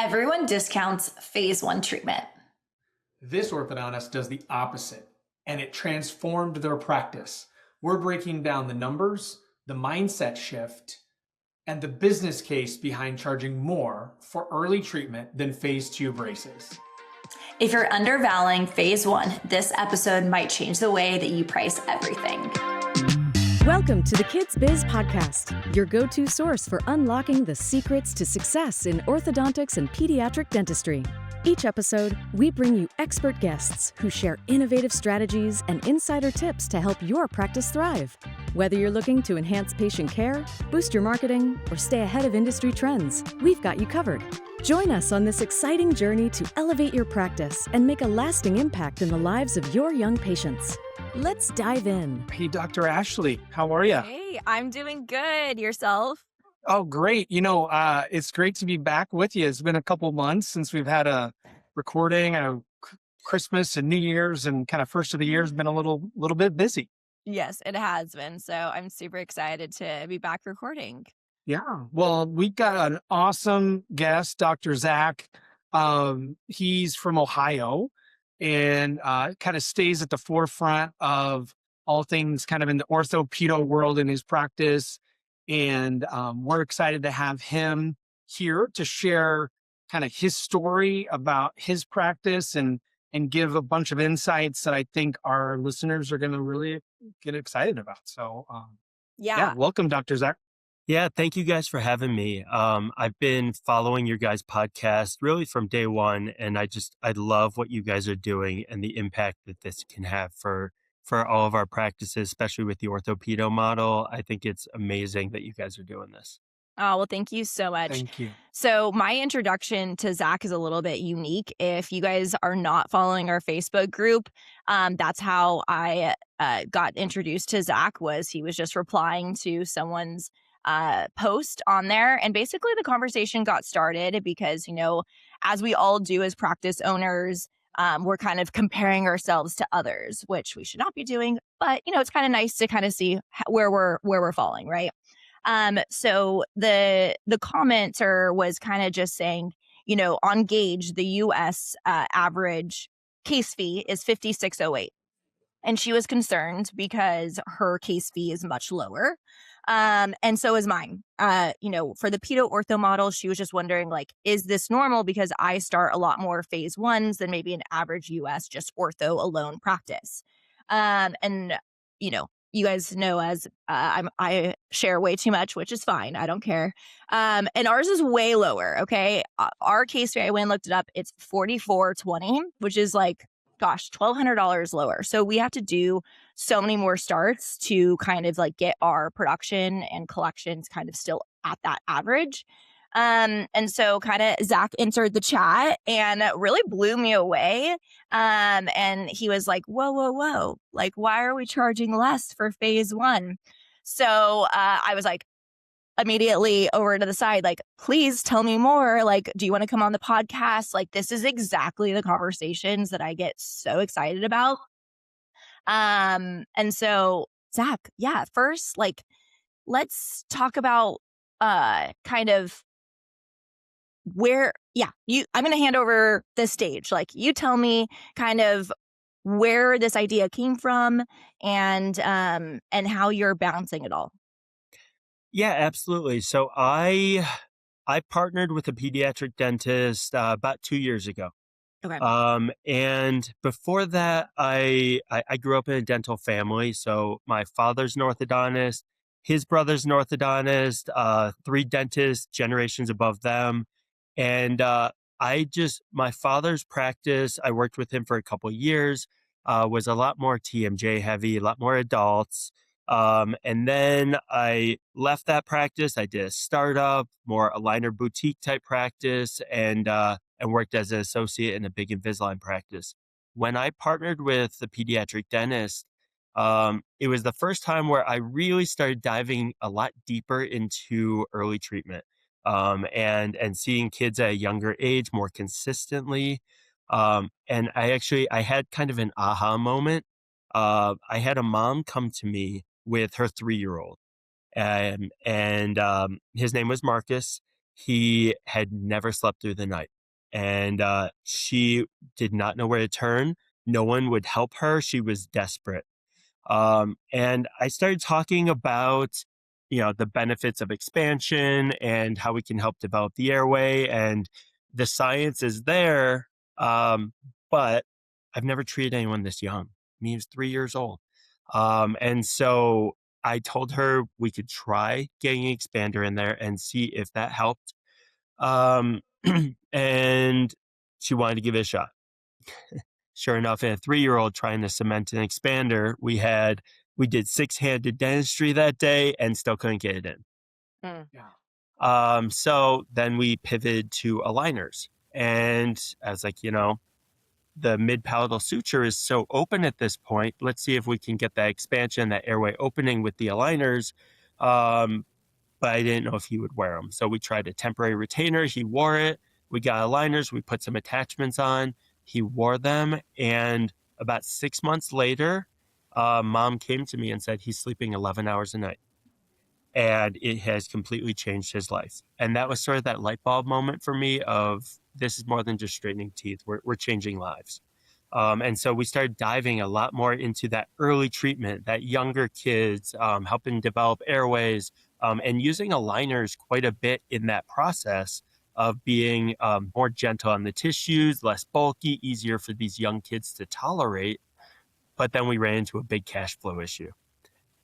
Everyone discounts phase one treatment. This orthodontist does the opposite, and it transformed their practice. We're breaking down the numbers, the mindset shift, and the business case behind charging more for early treatment than phase two braces. If you're undervaluing phase one, this episode might change the way that you price everything. Welcome to the Kids Biz Podcast, your go-to source for unlocking the secrets to success in orthodontics and pediatric dentistry. Each episode, we bring you expert guests who share innovative strategies and insider tips to help your practice thrive. Whether you're looking to enhance patient care, boost your marketing, or stay ahead of industry trends, we've got you covered. Join us on this exciting journey to elevate your practice and make a lasting impact in the lives of your young patients. Let's dive in. Hey, Dr. Ashley, how are you? Hey, I'm doing good. Yourself? Oh, great. It's great to be back with you. It's been a couple months since we've had a recording. Christmas and New Year's and kind of first of the year has been a little bit busy. Yes, it has been. So I'm super excited to be back recording. Yeah. Well, we've got an awesome guest, Dr. Zach. He's from Ohio and kind of stays at the forefront of all things kind of in the ortho-pedo world in his practice. And we're excited to have him here to share kind of his story about his practice and give a bunch of insights that I think our listeners are going to really get excited about. So yeah, welcome, Dr. Zach. Yeah, thank you guys for having me. I've been following your guys' podcast really from day one, and I love what you guys are doing and the impact that this can have for all of our practices, especially with the orthopedo model. I think it's amazing that you guys are doing this. Oh, well, thank you so much. Thank you. So my introduction to Zach is a little bit unique. If you guys are not following our Facebook group, that's how I got introduced to Zach. He was just replying to someone's post on there. And basically the conversation got started because, as we all do as practice owners, we're kind of comparing ourselves to others, which we should not be doing. But, it's kind of nice to kind of see where we're falling, right? So the commenter was kind of just saying, on Gauge, the US average case fee is $56.08. And she was concerned because her case fee is much lower. And so is mine. For the pedo ortho model, she was just wondering, is this normal? Because I start a lot more phase ones than maybe an average US just ortho alone practice. You guys know as I share way too much, which is fine. I don't care. And ours is way lower. Okay. Our case fee, I went and looked it up. It's $44.20, which is $1,200 lower. So we have to do so many more starts to kind of get our production and collections kind of still at that average. And so kind of Zach entered the chat and really blew me away. And he was like, whoa. Why are we charging less for phase one? So I was immediately over to the side, please tell me more. Do you want to come on the podcast? This is exactly the conversations that I get so excited about. And so Zach, first, let's talk about kind of I'm going to hand over the stage. You tell me kind of where this idea came from and how you're balancing it all. Yeah, absolutely. So I partnered with a pediatric dentist about 2 years ago. Okay. And before that, I grew up in a dental family. So my father's an orthodontist, his brother's an orthodontist, 3 dentists, generations above them. And my father's practice, I worked with him for a couple of years, was a lot more TMJ heavy, a lot more adults. And then I left that practice. I did a startup, more aligner boutique type practice, and worked as an associate in a big Invisalign practice. When I partnered with the pediatric dentist, it was the first time where I really started diving a lot deeper into early treatment, and seeing kids at a younger age more consistently. And I had kind of an aha moment. I had a mom come to me with her 3-year-old, and his name was Marcus. he had never slept through the night. And she did not know where to turn. No one would help her. She was desperate. And I started talking about, the benefits of expansion and how we can help develop the airway. And the science is there, but I've never treated anyone this young. He was 3 years old. And so I told her we could try getting an expander in there and see if that helped. Um, and she wanted to give it a shot. Sure enough, in a 3-year-old trying to cement an expander, we did 6-handed dentistry that day and still couldn't get it in. Yeah. So then we pivoted to aligners. And I was like, the mid-palatal suture is so open at this point. Let's see if we can get that expansion, that airway opening with the aligners. But I didn't know if he would wear them. So we tried a temporary retainer. He wore it. We got aligners. We put some attachments on. He wore them. And about 6 months later, mom came to me and said, he's sleeping 11 hours a night. And it has completely changed his life. And that was sort of that light bulb moment for me of this is more than just straightening teeth. We're changing lives. And so we started diving a lot more into that early treatment, that younger kids, helping develop airways, and using aligners quite a bit in that process of being more gentle on the tissues, less bulky, easier for these young kids to tolerate. But then we ran into a big cash flow issue.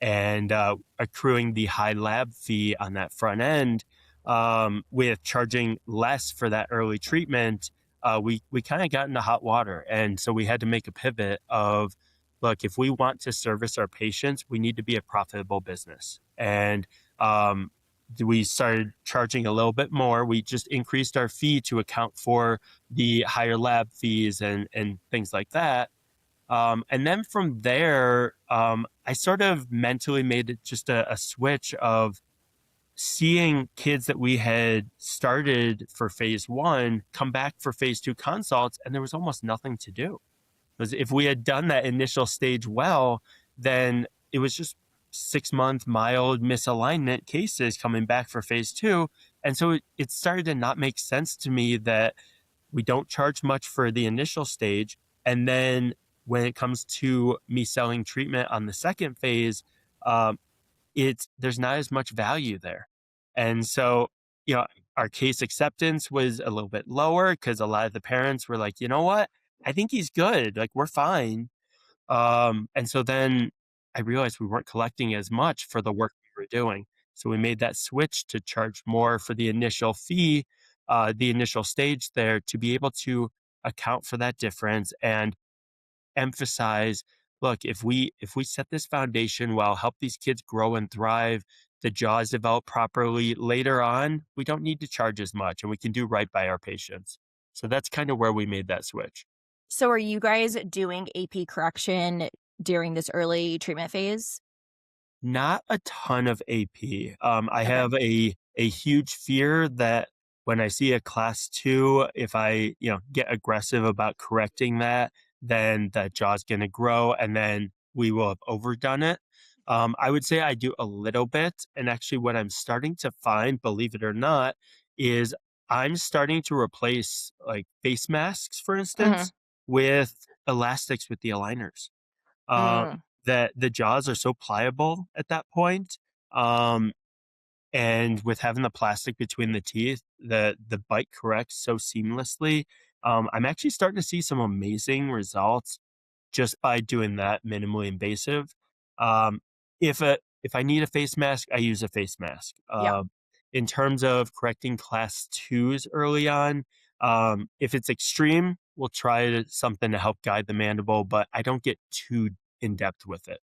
And accruing the high lab fee on that front end, with charging less for that early treatment, we kind of got into hot water. And so we had to make a pivot of, look, if we want to service our patients, we need to be a profitable business. And we started charging a little bit more. We just increased our fee to account for the higher lab fees and things like that. And then from there, I sort of mentally made it just a switch of seeing kids that we had started for phase 1 come back for phase 2 consults, and there was almost nothing to do. Because if we had done that initial stage well, then it was just 6-month mild misalignment cases coming back for phase 2. And so it started to not make sense to me that we don't charge much for the initial stage. And then when it comes to me selling treatment on the second phase, there's not as much value there. And so, our case acceptance was a little bit lower because a lot of the parents were like, you know what? I think he's good. Like, we're fine. And so then I realized we weren't collecting as much for the work we were doing. So we made that switch to charge more for the initial fee, the initial stage there, to be able to account for that difference and emphasize, look, if we set this foundation well, help these kids grow and thrive, the jaws develop properly later on, we don't need to charge as much and we can do right by our patients. So that's kind of where we made that switch. So are you guys doing AP correction during this early treatment phase? Not a ton of AP. I Okay. have a huge fear that when I see a class 2, if I get aggressive about correcting that, then that jaw's going to grow and then we will have overdone it. I would say I do a little bit. And actually what I'm starting to find, believe it or not, is I'm starting to replace like face masks, for instance, with elastics with the aligners. That the jaws are so pliable at that point. And with having the plastic between the teeth, the bite corrects so seamlessly. I'm actually starting to see some amazing results just by doing that minimally invasive. If I need a face mask, I use a face mask. Yeah. In terms of correcting class 2s early on, if it's extreme, we'll try something to help guide the mandible, but I don't get too in depth with it.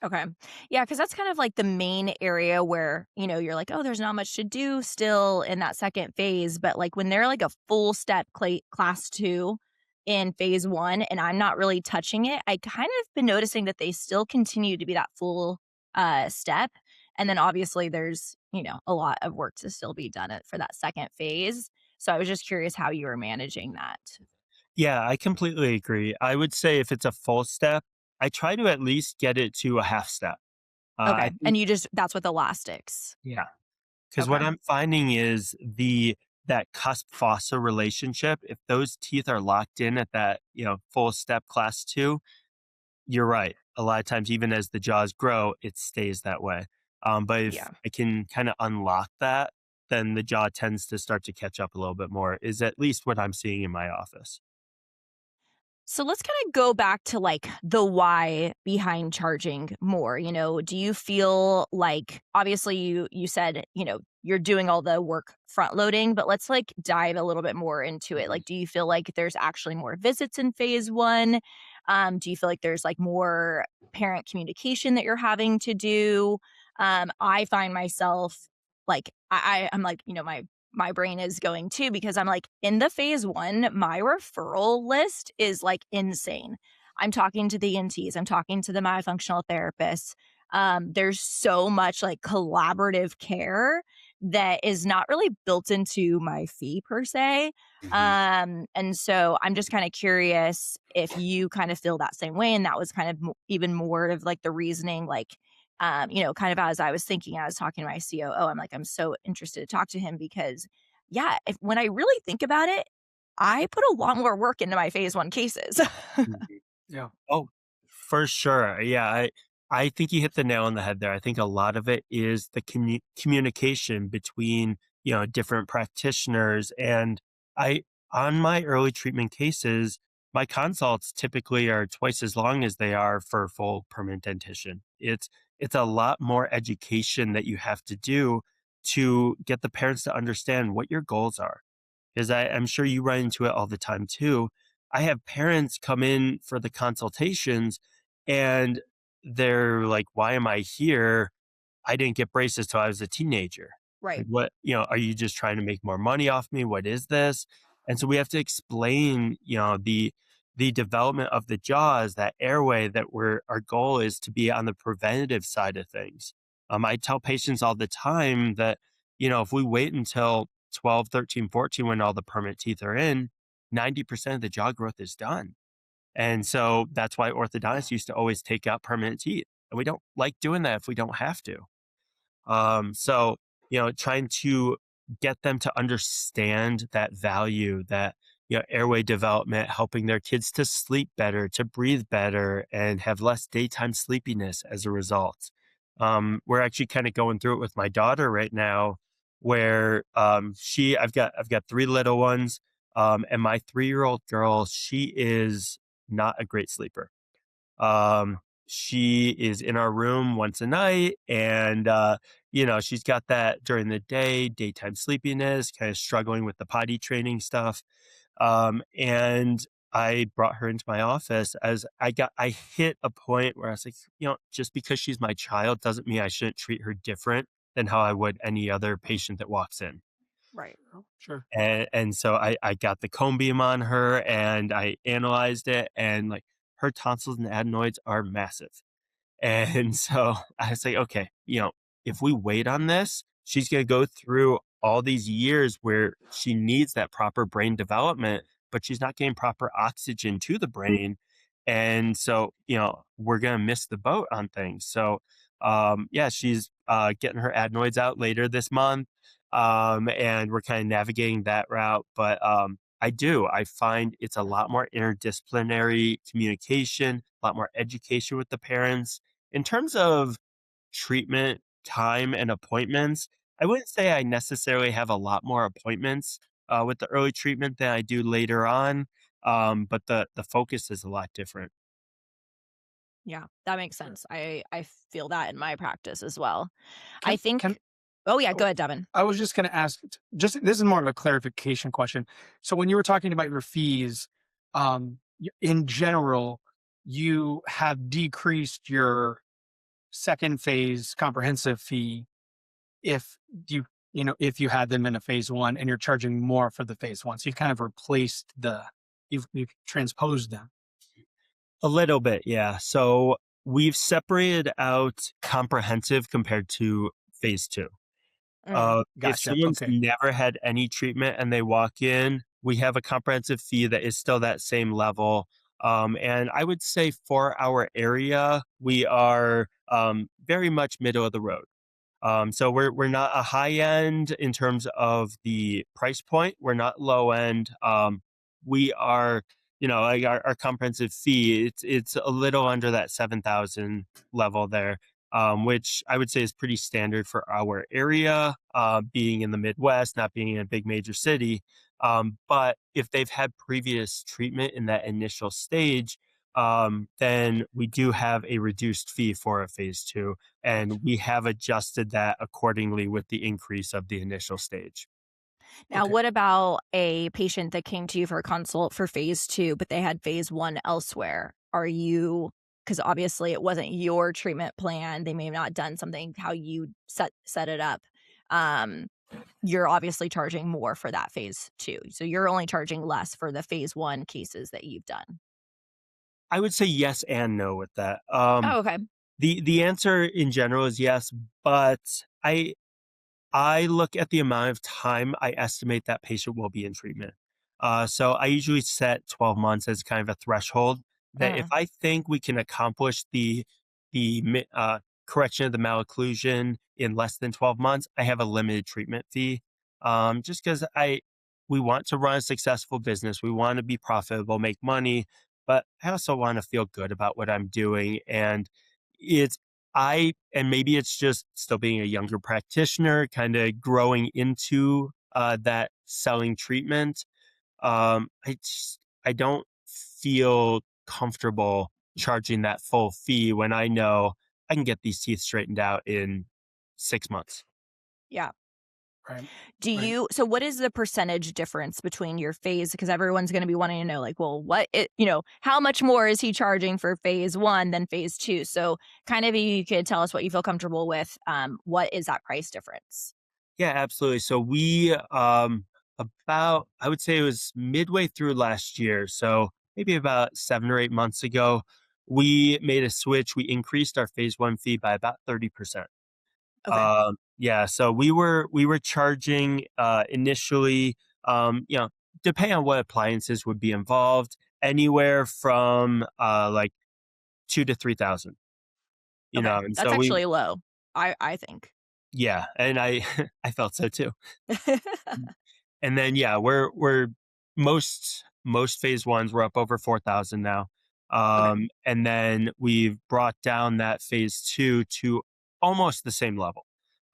Okay. Yeah, because that's kind of like the main area where, you're like, oh, there's not much to do still in that second phase. But like when they're like a full step class 2 in phase 1 and I'm not really touching it, I kind of been noticing that they still continue to be that full step. And then obviously there's, a lot of work to still be done for that second phase. So I was just curious how you were managing that. Yeah, I completely agree. I would say if it's a full step, I try to at least get it to a half step. I Okay. think, And that's with elastics. yeah, Because what I'm finding is that cusp fossa relationship, if those teeth are locked in at that, full step class 2, you're right. A lot of times, even as the jaws grow, it stays that way. But if Yeah. I can kind of unlock that, then the jaw tends to start to catch up a little bit more, is at least what I'm seeing in my office. So let's kind of go back to like the why behind charging more. Do you feel like, obviously you said, you're doing all the work front loading, but let's like dive a little bit more into it. Like, do you feel like there's actually more visits in phase 1? Do you feel like there's like more parent communication that you're having to do? I find myself like, I'm like, my brain is going too, because I'm like, in the phase 1, my referral list is like insane. I'm talking to the ENTs, I'm talking to the myofunctional therapists. There's so much like collaborative care that is not really built into my fee per se. And so I'm just kind of curious if you kind of feel that same way. And that was kind of even more of like the reasoning, like, kind of as I was thinking, I was talking to my COO, I'm like, I'm so interested to talk to him because, yeah, when I really think about it, I put a lot more work into my phase 1 cases. Mhm. Yeah. Oh, for sure. Yeah, I think you hit the nail on the head there. I think a lot of it is the communication between, different practitioners. And I, on my early treatment cases, my consults typically are twice as long as they are for full permanent dentition. It's a lot more education that you have to do to get the parents to understand what your goals are. Because I'm sure you run into it all the time too. I have parents come in for the consultations and they're like, why am I here? I didn't get braces till I was a teenager. Right. Like, what, are you just trying to make more money off me? What is this? And so we have to explain, the development of the jaws, that airway, that our goal is to be on the preventative side of things. I tell patients all the time that, if we wait until 12, 13, 14, when all the permanent teeth are in, 90% of the jaw growth is done. And so that's why orthodontists used to always take out permanent teeth. And we don't like doing that if we don't have to. So, trying to get them to understand that value, that, airway development, helping their kids to sleep better, to breathe better, and have less daytime sleepiness as a result. We're actually kind of going through it with my daughter right now, where I've got 3 little ones, and my 3-year-old girl, she is not a great sleeper. She is in our room once a night, and she's got that during the day, daytime sleepiness, kind of struggling with the potty training stuff. And I brought her into my office as I hit a point where I was like, just because she's my child doesn't mean I shouldn't treat her different than how I would any other patient that walks in. Right. Sure. And so I got the cone beam on her and I analyzed it, and like, her tonsils and adenoids are massive. And so I was like, okay, if we wait on this, she's going to go through all these years where she needs that proper brain development, but she's not getting proper oxygen to the brain. And so, we're going to miss the boat on things. So, yeah, she's getting her adenoids out later this month. And we're kind of navigating that route. But I find it's a lot more interdisciplinary communication, a lot more education with the parents. In terms of treatment, time, and appointments, I wouldn't say I necessarily have a lot more appointments with the early treatment than I do later on. But the focus is a lot different. Yeah, that makes Sure. sense. I feel that in my practice as well. I Can, can think. Oh yeah, oh, go ahead, Devin. I was just going to ask, just this is more of a clarification question. So when you were talking about your fees, in general, you have decreased your second phase comprehensive fee if if you had them in a phase 1 and you're charging more for the phase 1. So you've kind of replaced you've transposed them. A little bit, yeah. So we've separated out comprehensive compared to phase 2. If Gotcha. someone's Okay. never had any treatment and they walk in, we have a comprehensive fee that is still that same level. And I would say for our area, we are very much middle of the road. So we're not a high end in terms of the price point. We're not low end. We are, like our comprehensive fee, it's a little under that 7,000 level there, which I would say is pretty standard for our area, being in the Midwest, not being in a big major city. But if they've had previous treatment in that initial stage, then we do have a reduced fee for a phase 2, and we have adjusted that accordingly with the increase of the initial stage. Now, Okay. what about a patient that came to you for a consult for phase 2, but they had phase 1 elsewhere? Because obviously it wasn't your treatment plan. They may have not done something how you set it up. Um, you're obviously charging more for that phase 2. So you're only charging less for the phase 1 cases that you've done. I would say yes and no with that. Oh, okay. The answer in general is yes, but I look at the amount of time I estimate that patient will be in treatment. So I usually set 12 months as kind of a threshold that if Uh, I think we can accomplish the correction of the malocclusion in less than 12 months, I have a limited treatment fee. Just because we want to run a successful business, we want to be profitable, make money, but I also want to feel good about what I'm doing. And it's and maybe it's just still being a younger practitioner, kind of growing into that selling treatment. I don't feel comfortable charging that full fee when I know I can get these teeth straightened out in 6 months. yeah. Right. Right. So what is the percentage difference between your phase? Because everyone's going to be wanting to know, like, well, how much more is he charging for phase 1 than phase 2? So kind of you could tell us what you feel comfortable with. What is that price difference? Yeah, absolutely. So I would say it was midway through last year. So maybe about 7 or 8 months ago, we made a switch. We increased our phase 1 fee by about 30%. Okay. Yeah, so we were charging initially, depending on what appliances would be involved, anywhere from like 2 to 3,000. Okay. And That's so actually low, I think. yeah, and I I felt so too. And then yeah, we're most phase ones we're up over 4,000 now. Okay. And then we've brought down that phase 2 to almost the same level.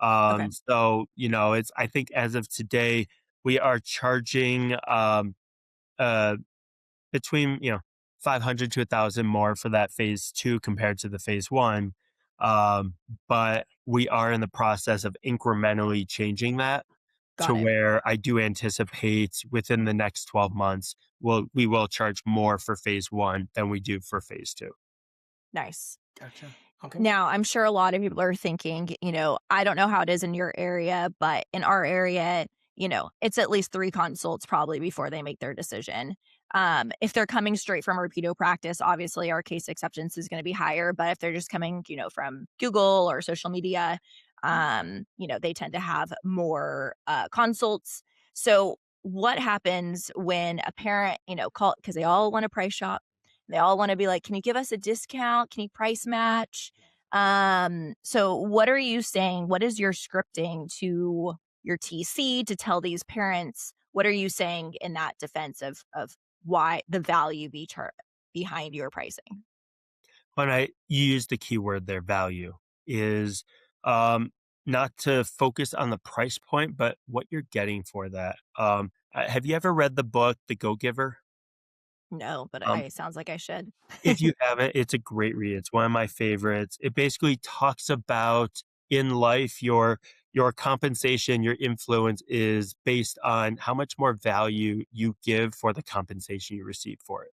Okay. So it's I think as of today we are charging uh between 500 to 1,000 more for that phase 2 compared to the phase 1. Um, but we are in the process of incrementally changing that to Got it. where I do anticipate within the next 12 months, we will charge more for phase 1 than we do for phase 2. Nice. Gotcha. Okay. Now, I'm sure a lot of people are thinking, I don't know how it is in your area, but in our area, it's at least 3 consults probably before they make their decision. If they're coming straight from repeato practice, obviously our case acceptance is going to be higher. But if they're just coming, from Google or social media, they tend to have more consults. So, what happens when a parent, call because they all want to price shop? They all want to be like, can you give us a discount? Can you price match? So what are you saying? What is your scripting to your TC to tell these parents? What are you saying in that defense of why the value behind your pricing? When I use the keyword there, value is not to focus on the price point, but what you're getting for that. Have you ever read the book, The Go-Giver? No, but Um, it sounds like I should. If you haven't, it's a great read. It's one of my favorites. It basically talks about in life your compensation, your influence is based on how much more value you give for the compensation you receive for it.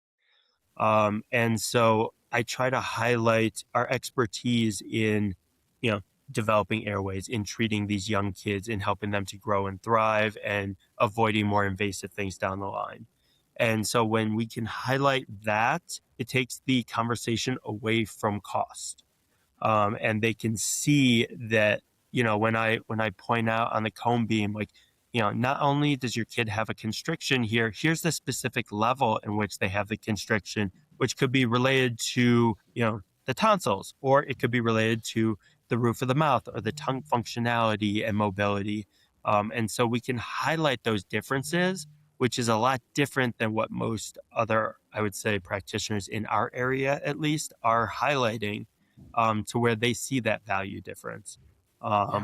And so I try to highlight our expertise in, you know, developing airways, in treating these young kids, in helping them to grow and thrive and avoiding more invasive things down the line. And so when we can highlight that, it takes the conversation away from cost. And they can see that, when I point out on the cone beam, like, not only does your kid have a constriction here, here's the specific level in which they have the constriction, which could be related to, the tonsils, or it could be related to the roof of the mouth or the tongue functionality and mobility. And so we can highlight those differences, which is a lot different than what most other, I would say, practitioners in our area at least are highlighting, to where they see that value difference. I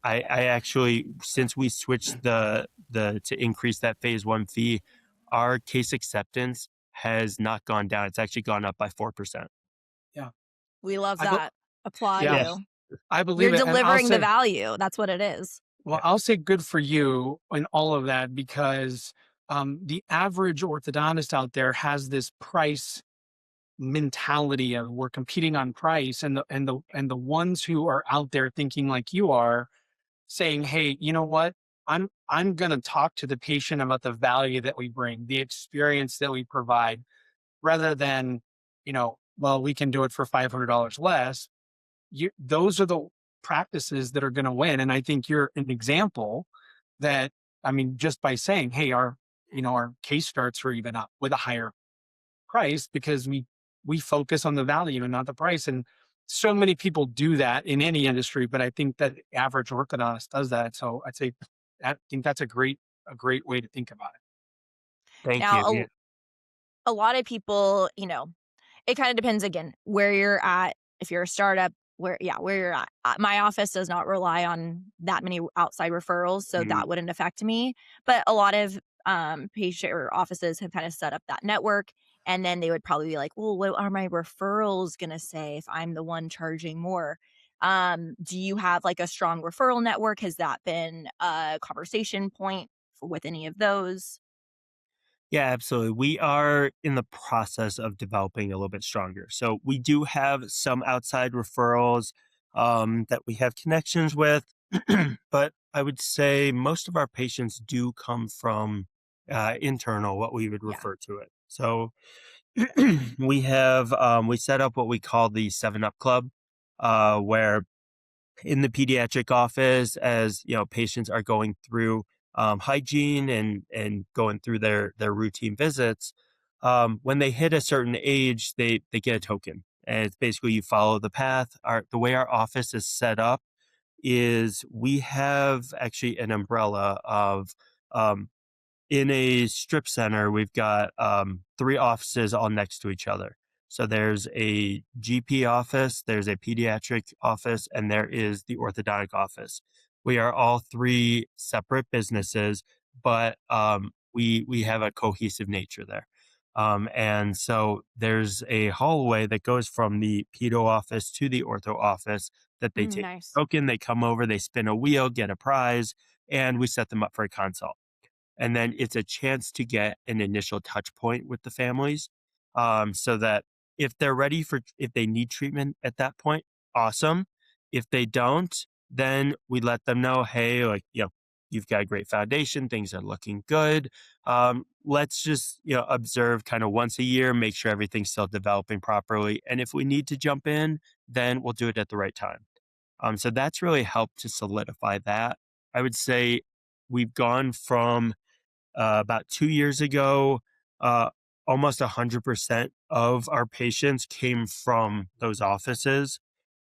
actually, since we switched the to increase that phase 1 fee, our case acceptance has not gone down. It's actually gone up by 4%. Yeah. We love I be- that. Applaud Yeah. you. I believe You're it. And I'll delivering the say, value. That's what it is. well, I'll say good for you in all of that, because the average orthodontist out there has this price mentality of we're competing on price, and the ones who are out there thinking like you are, saying, hey, you know what? I'm going to talk to the patient about the value that we bring, the experience that we provide, rather than, well, we can do it for $500 less. Those are the practices that are going to win. And I think you're an example that, I mean, just by saying, hey, our case starts are even up with a higher price, because we focus on the value and not the price. And so many people do that in any industry, but I think that the average orthodontist does that. So I think that's a great way to think about it. Thank Now, you. a lot of people, it kind of depends again where you're at. If you're a startup, where you're at. My office does not rely on that many outside referrals, so that wouldn't affect me. But a lot of patient or offices have kind of set up that network, and then they would probably be like, well, what are my referrals gonna say if I'm the one charging more? Do you have like a strong referral network? Has that been a conversation point with any of those? Yeah, absolutely. We are in the process of developing a little bit stronger. So we do have some outside referrals, that we have connections with, but I would say most of our patients do come from internal, what we would Yeah. refer to it. So we set up what we call the 7 Up Club, where in the pediatric office, as patients are going through hygiene and going through their routine visits, when they hit a certain age, they get a token, and it's basically you follow the path. The way our office is set up is we have actually an umbrella of, in a strip center, we've got 3 offices all next to each other. So there's a GP office, there's a pediatric office, and there is the orthodontic office. We are all 3 separate businesses, but we have a cohesive nature there. And so there's a hallway that goes from the pedo office to the ortho office that they take Nice. a token, they come over, they spin a wheel, get a prize, and we set them up for a consult. And then it's a chance to get an initial touch point with the families, so that if they're ready if they need treatment at that point, awesome. If they don't, then we let them know, hey, like, you've got a great foundation, things are looking good. Let's just, observe kind of once a year, make sure everything's still developing properly. And if we need to jump in, then we'll do it at the right time. So that's really helped to solidify that. I would say we've gone from, about 2 years ago, almost 100% of our patients came from those offices.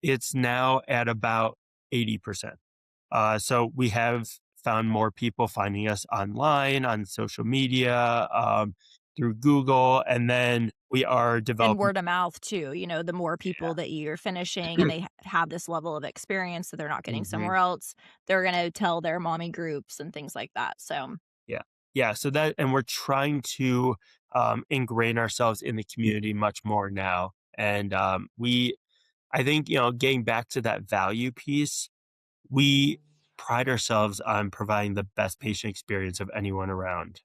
It's now at about 80%. So we have found more people finding us online, on social media, through Google, and then we are And developing. word of mouth too, the more people that you're finishing and they have this level of experience that they're not getting Mhm. somewhere else, they're going to tell their mommy groups and things like that. So, Yeah. Yeah. So and we're trying to ingrain ourselves in the community much more now. And I think, getting back to that value piece, we pride ourselves on providing the best patient experience of anyone around.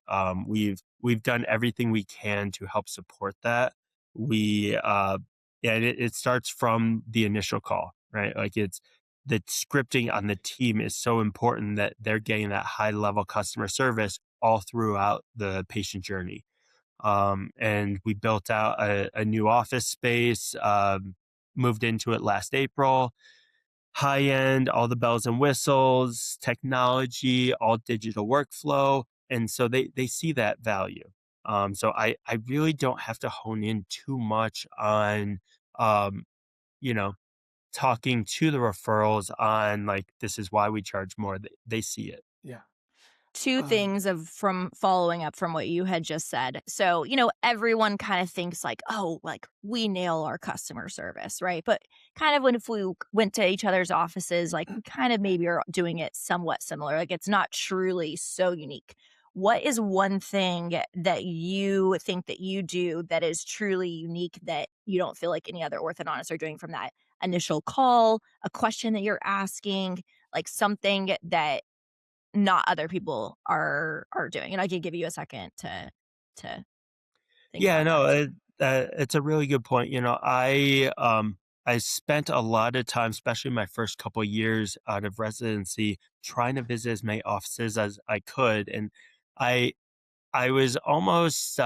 We've done everything we can to help support that. And it starts from the initial call, right? Like the scripting on the team is so important that they're getting that high level customer service all throughout the patient journey. And we built out a new office space, moved into it last April. High end, all the bells and whistles, technology, all digital workflow. And so they see that value. So I really don't have to hone in too much on, um, you know, talking to the referrals on like, this is why we charge more. They see it. Yeah. Two things from following up from what you had just said. So, everyone kind of thinks like, oh, like we nail our customer service, right? But kind of if we went to each other's offices, like we kind of maybe are doing it somewhat similar. Like it's not truly so unique. What is one thing that you think that you do that is truly unique that you don't feel like any other orthodontists are doing, from that initial call, a question that you're asking, like something that not other people are doing? And I can give you a second to think Yeah, about no, that. it's a really good point. I spent a lot of time, especially my first couple years out of residency, trying to visit as many offices as I could, and I I was almost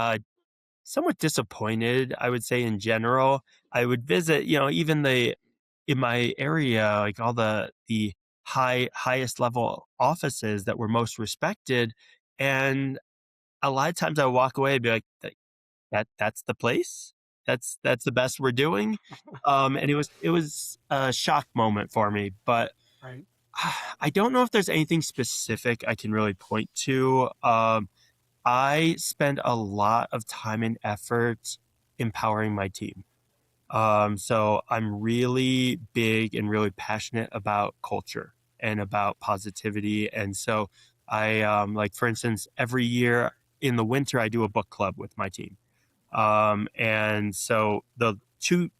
somewhat disappointed, I would say, in general. I would visit, even in my area, like all the highest level offices that were most respected, and a lot of times I walk away and be like, that's the place. That's the best we're doing. And it was a shock moment for me, but Right. I don't know if there's anything specific I can really point to. I spend a lot of time and effort empowering my team. So I'm really big and really passionate about culture and about positivity. And so like for instance, every year in the winter, I do a book club with my team. And so the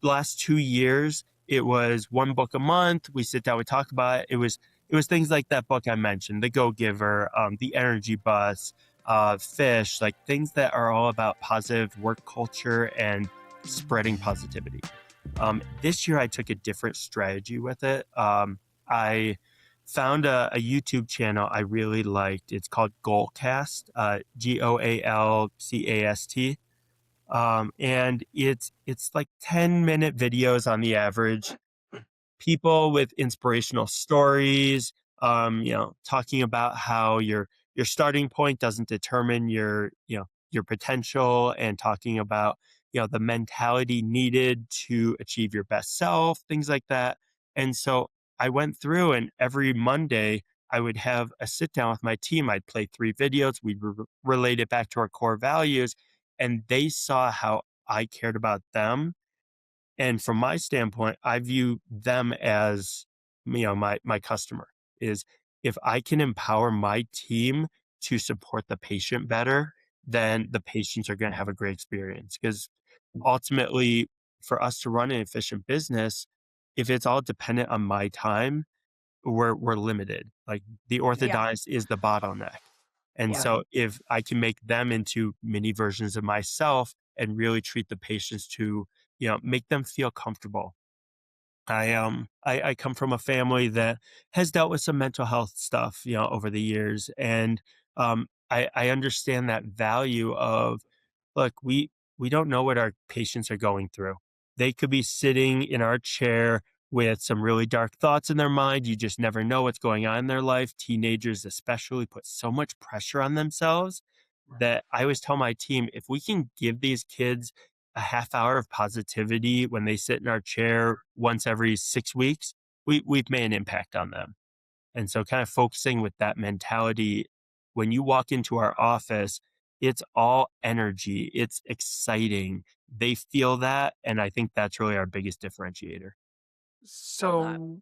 last 2 years, it was one book a month. We sit down, we talk about it. It was things like that book I mentioned, The Go-Giver, The Energy Bus, Fish, like things that are all about positive work culture and spreading positivity. This year I took a different strategy with it. I found a YouTube channel I really liked. It's called Goalcast, Goalcast. And it's like 10-minute videos on the average. People with inspirational stories, talking about how your starting point doesn't determine your potential, and talking about, the mentality needed to achieve your best self, things like that. And so I went through, and every Monday I would have a sit down with my team. I'd play 3 videos. We'd relate it back to our core values, and they saw how I cared about them. And from my standpoint, I view them as, my customer. Is if I can empower my team to support the patient better, then the patients are going to have a great experience. Because ultimately, for us to run an efficient business, if it's all dependent on my time, we're limited. Like the orthodontist is the bottleneck. And Yeah. so if I can make them into mini versions of myself and really treat the patients to, make them feel comfortable. I come from a family that has dealt with some mental health stuff, over the years. And I understand that value of, look, we don't know what our patients are going through. They could be sitting in our chair with some really dark thoughts in their mind. You just never know what's going on in their life. Teenagers especially put so much pressure on themselves that I always tell my team, if we can give these kids a half hour of positivity when they sit in our chair once every 6 weeks, we've made an impact on them. And so kind of focusing with that mentality, when you walk into our office, it's all energy. It's exciting. They feel that. And I think that's really our biggest differentiator. So,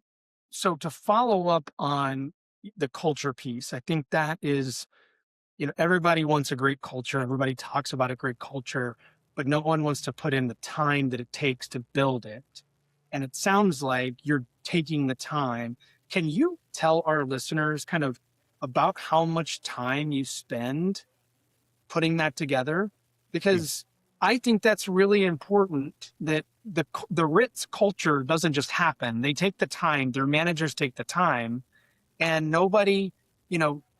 so to follow up on the culture piece, I think that is, everybody wants a great culture. Everybody talks about a great culture, but no one wants to put in the time that it takes to build it. And it sounds like you're taking the time. Can you tell our listeners kind of about how much time you spend putting that together? Because I think that's really important, that the Ritz culture doesn't just happen. They take the time, their managers take the time, and nobody,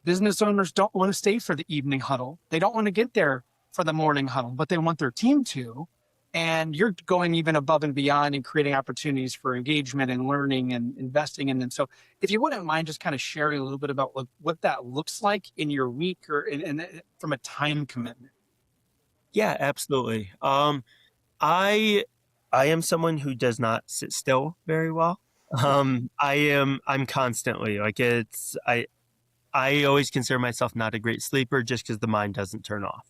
business owners don't want to stay for the evening huddle. They don't want to get there for the morning huddle, but they want their team to. And you're going even above and beyond and creating opportunities for engagement and learning and investing in them. So if you wouldn't mind just kind of sharing a little bit about what that looks like in your week, or from a time commitment. Yeah, absolutely. I am someone who does not sit still very well. I'm constantly like I always consider myself not a great sleeper just because the mind doesn't turn off.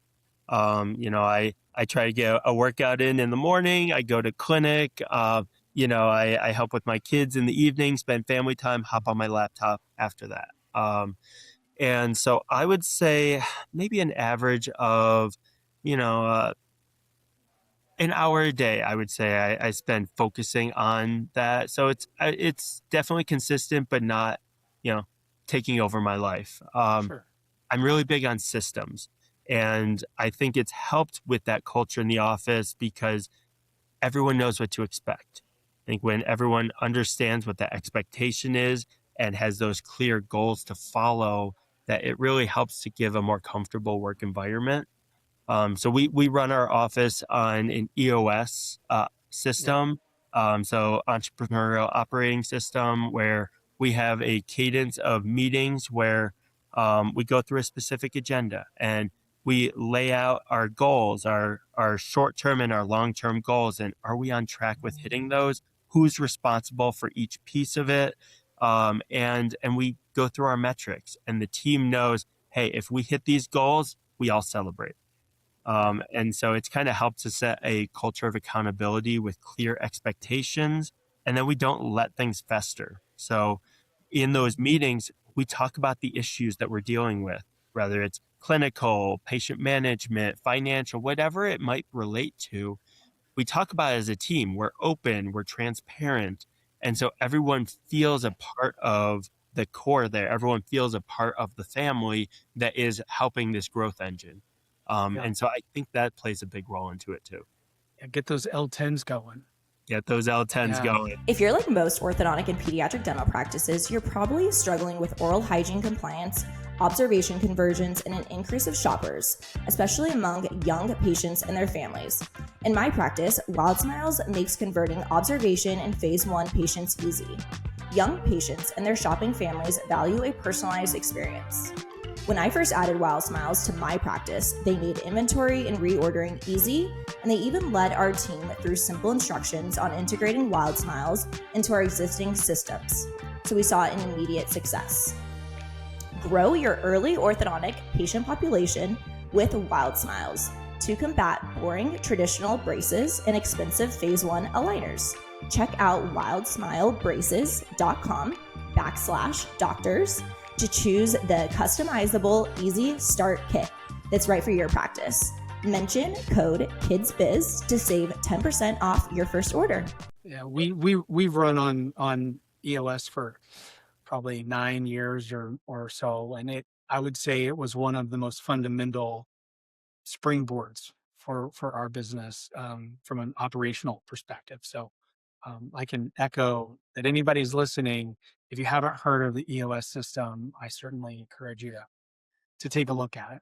I try to get a workout in the morning. I go to clinic. I help with my kids in the evening, spend family time, hop on my laptop after that. And so I would say maybe an average of, an hour a day, I would say I spend focusing on that. So it's definitely consistent, but not, taking over my life. Sure. I'm really big on systems, and I think it's helped with that culture in the office because everyone knows what to expect. I think when everyone understands what the expectation is and has those clear goals to follow, that it really helps to give a more comfortable work environment. So we run our office on an EOS system, so entrepreneurial operating system, where we have a cadence of meetings where we go through a specific agenda and we lay out our goals, our short-term and our long-term goals, and are we on track with hitting those? Who's responsible for each piece of it? And we go through our metrics, and the team knows, hey, if we hit these goals, we all celebrate. And so it's kind of helped to set a culture of accountability with clear expectations, and then we don't let things fester. So in those meetings, we talk about the issues that we're dealing with, whether it's clinical, patient management, financial, whatever it might relate to. We talk about it as a team. We're open, we're transparent. And so everyone feels a part of the core there. Everyone feels a part of the family that is helping this growth engine. And so I think that plays a big role into it too. Yeah, get those L10s going. Get those L10s going. If you're like most orthodontic and pediatric dental practices, you're probably struggling with oral hygiene compliance, observation conversions, and an increase of shoppers, especially among young patients and their families. In my practice, Wild Smiles makes converting observation and phase 1 patients easy. Young patients and their shopping families value a personalized experience. When I first added Wild Smiles to my practice, they made inventory and reordering easy, and they even led our team through simple instructions on integrating Wild Smiles into our existing systems. So we saw an immediate success. Grow your early orthodontic patient population with Wild Smiles to combat boring traditional braces and expensive phase 1 aligners. Check out wildsmilebraces.com/doctors to choose the customizable Easy Start Kit that's right for your practice. Mention code KidsBiz to save 10% off your first order. Yeah, we've run on EOS for probably 9 years or so, and I would say it was one of the most fundamental springboards for our business from an operational perspective. So I can echo that anybody's listening, if you haven't heard of the EOS system, I certainly encourage you to take a look at it.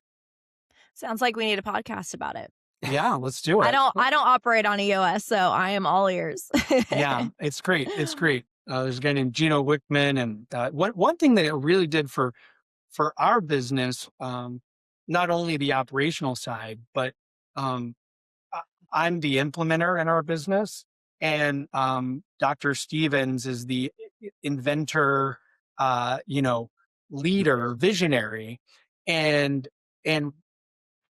Sounds like we need a podcast about it. Yeah, let's do it. I don't operate on EOS, so I am all ears. Yeah, it's great. It's great. There's a guy named Gino Wickman, and one thing that it really did for our business, not only the operational side, but I'm the implementer in our business, and Dr. Stevens is the inventor, leader, visionary, and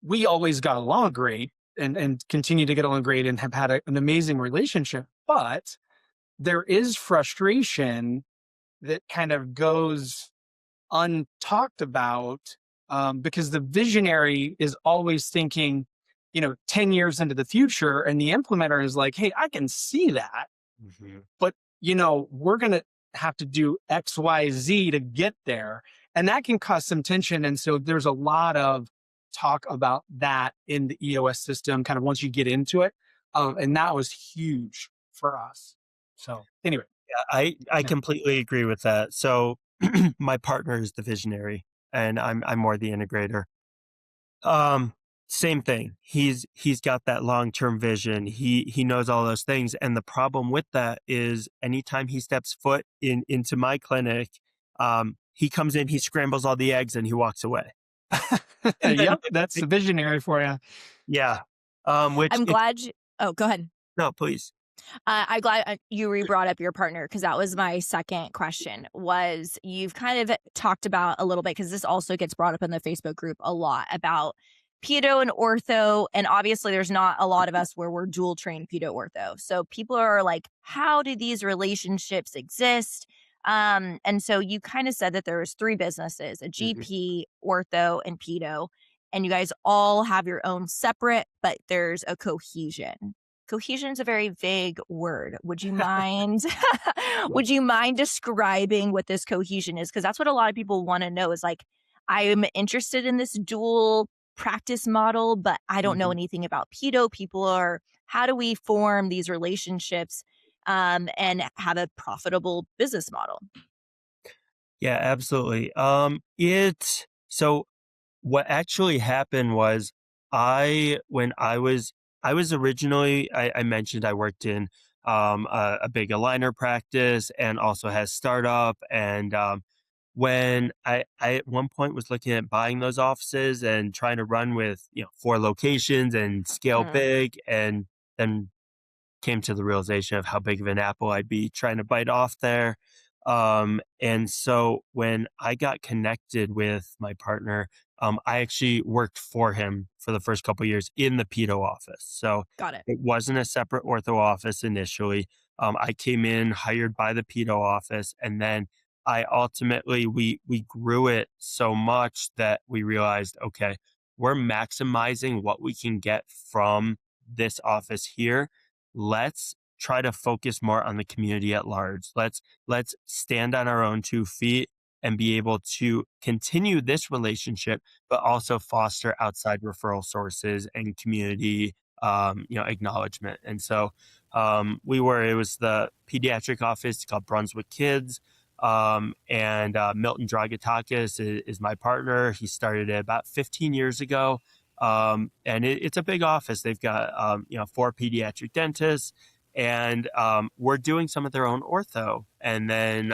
we always got along great and continue to get along great and have had an amazing relationship. But there is frustration that kind of goes untalked about because the visionary is always thinking, 10 years into the future, and the implementer is like, hey, I can see that, but we're going to have to do X, Y, Z to get there. And that can cause some tension. And so there's a lot of talk about that in the EOS system, kind of once you get into it. And that was huge for us. So anyway. Yeah, I completely agree with that. So my partner is the visionary and I'm more the integrator. Same thing. He's got that long-term vision. He knows all those things. And the problem with that is anytime he steps foot into my clinic, he comes in, he scrambles all the eggs and he walks away. Yep, that's the visionary for you. Yeah. I'm glad oh, go ahead. No, please. I'm glad you brought up your partner, because that was my second question. Was you've kind of talked about a little bit, because this also gets brought up in the Facebook group a lot, about pedo and ortho, and obviously there's not a lot of us where we're dual trained pedo ortho. So people are like, how do these relationships exist? And so you kind of said that there was three businesses: a Mhm. GP, ortho, and pedo, and you guys all have your own separate, but there's a cohesion. Cohesion is a very vague word. Would you mind Yeah. would you mind describing what this cohesion is? Because that's what a lot of people want to know, is like, I'm interested in this dual practice model, but I don't know Mhm. anything about pedo. People are, how do we form these relationships and have a profitable business model? Yeah, absolutely. So what actually happened was when I was originally, I mentioned I worked in a big aligner practice and also has startup. And when I at one point was looking at buying those offices and trying to run with, 4 locations and scale Mm, big, and then came to the realization of how big of an apple I'd be trying to bite off there. And so when I got connected with my partner, I actually worked for him for the first couple years in the pedo office. So got it. it wasn't a separate ortho office initially. I came in hired by the pedo office, and then I ultimately we grew it so much that we realized, okay, we're maximizing what we can get from this office here. Let's try to focus more on the community at large. Let's stand on our own 2 feet and be able to continue this relationship, but also foster outside referral sources and community, acknowledgement. And so it was the pediatric office called Brunswick Kids. And Milton Dragatakis is my partner. He started it about 15 years ago. And it's a big office. They've got, 4 pediatric dentists, and we're doing some of their own ortho. And then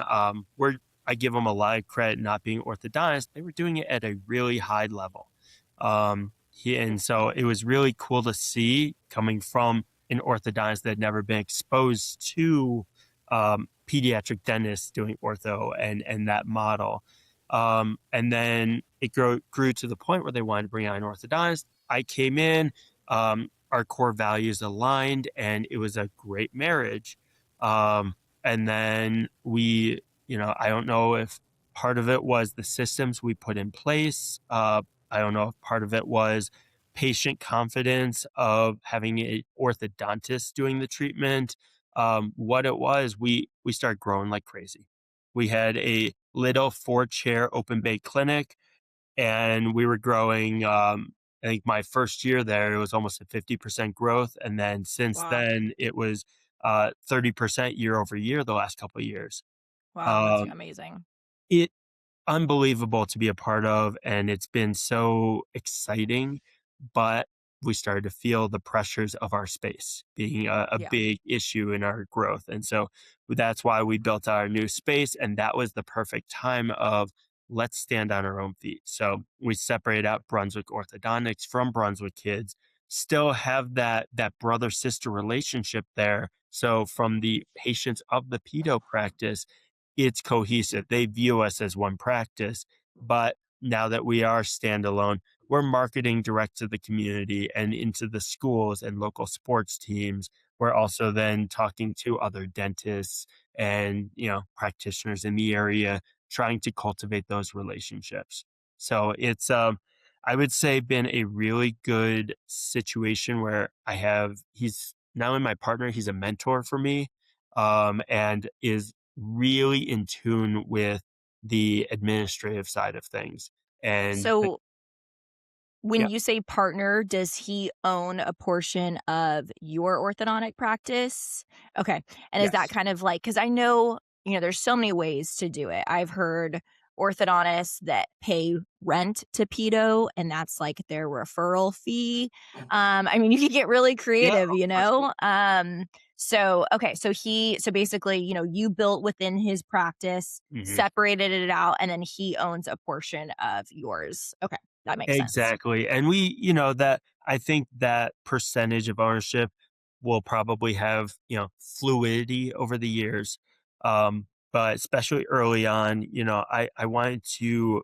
I give them a lot of credit not being orthodontists. They were doing it at a really high level. And so it was really cool to see, coming from an orthodontist that had never been exposed to pediatric dentists doing ortho and that model. And then it grew to the point where they wanted to bring on an orthodontist. I came in, our core values aligned, and it was a great marriage. And then I don't know if part of it was the systems we put in place. I don't know if part of it was patient confidence of having an orthodontist doing the treatment. What it was, we started growing like crazy. We had a little 4-chair open bay clinic, and we were growing. I think my first year there, it was almost a 50% growth. And then since Wow. then, it was 30% year over year the last couple of years. Wow, that's Um, amazing. it unbelievable to be a part of, and it's been so exciting. But we started to feel the pressures of our space being a Yeah. big issue in our growth. And so that's why we built our new space. And that was the perfect time of, let's stand on our own feet. So we separate out Brunswick Orthodontics from Brunswick Kids, still have that brother sister relationship there. So from the patients of the pedo practice, it's cohesive. They view us as one practice. But now that we are standalone, we're marketing direct to the community and into the schools and local sports teams. We're also then talking to other dentists and, practitioners in the area, trying to cultivate those relationships. So it's, I would say, been a really good situation where he's not only my partner, he's a mentor for me, and is really in tune with the administrative side of things. And So when yeah, you say partner, does he own a portion of your orthodontic practice? Okay. And is that yes. kind of like, because I know, there's so many ways to do it. I've heard orthodontists that pay rent to pedo, and that's like their referral fee. I mean, you could get really Yeah, creative, for sure. So okay, so basically, you built within his practice, Mhm. separated it out, and then he owns a portion of yours. Okay, that makes sense. Exactly. And that I think that percentage of ownership will probably have, fluidity over the years. But especially early on, I wanted to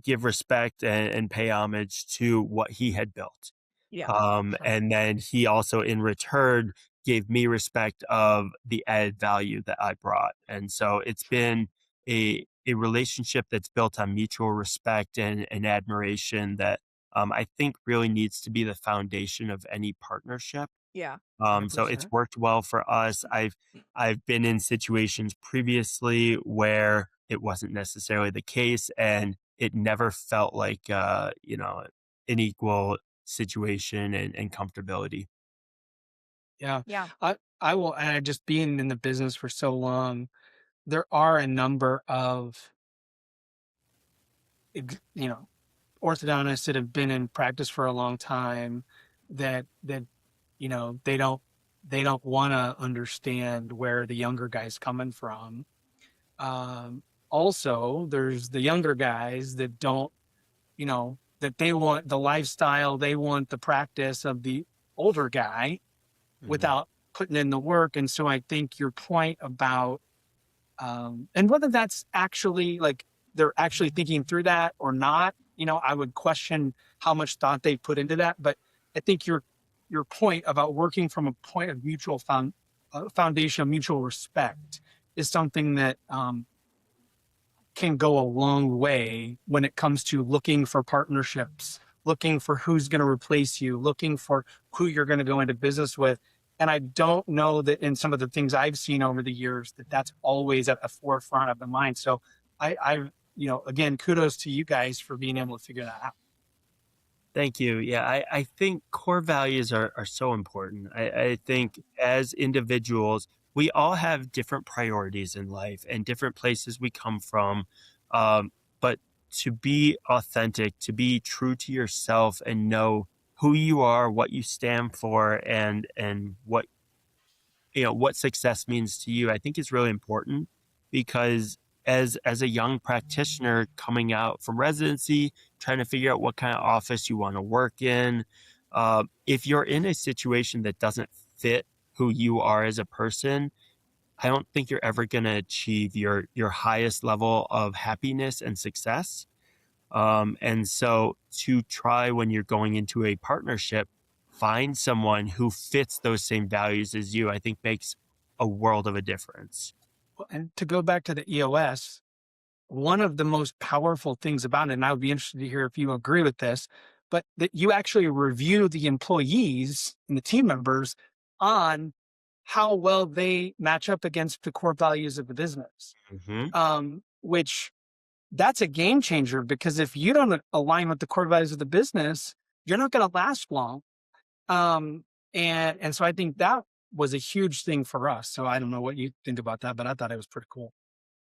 give respect and pay homage to what he had built. Yeah. Sure. And then he also in return gave me respect of the added value that I brought. And so it's been a relationship that's built on mutual respect and admiration that I think really needs to be the foundation of any partnership. Yeah. So it's 100%. worked well for us. I've been in situations previously where it wasn't necessarily the case, and it never felt like an equal situation and comfortability. Yeah. Yeah. I will add, just being in the business for so long, there are a number of, you know, orthodontists that have been in practice for a long time that they don't want to understand where the younger guys coming from. Also, there's the younger guys that don't, that they want the lifestyle, they want the practice of the older guy Mhm. without putting in the work. And so I think your point about, and whether that's actually like they're actually thinking through that or not, I would question how much thought they put into that. But I think your point about working from a point of foundation of mutual respect is something that can go a long way when it comes to looking for partnerships, looking for who's going to replace you, looking for who you're going to go into business with. And I don't know that in some of the things I've seen over the years that that's always at the forefront of the mind. So again, kudos to you guys for being able to figure that out. Thank you. Yeah, I think core values are so important. I think as individuals, we all have different priorities in life and different places we come from. But to be authentic, to be true to yourself and know who you are, what you stand for, and what success means to you, I think is really important because as a young practitioner coming out from residency, trying to figure out what kind of office you want to work in, if you're in a situation that doesn't fit who you are as a person, I don't think you're ever going to achieve your highest level of happiness and success. And so to try when you're going into a partnership, find someone who fits those same values as you, I think makes a world of a difference. Well, and to go back to the EOS, one of the most powerful things about it, and I would be interested to hear if you agree with this, but that you actually review the employees and the team members on how well they match up against the core values of the business. Mhm. Which that's a game changer because if you don't align with the core values of the business, you're not going to last long. And so I think that was a huge thing for us. So I don't know what you think about that, but I thought it was pretty cool.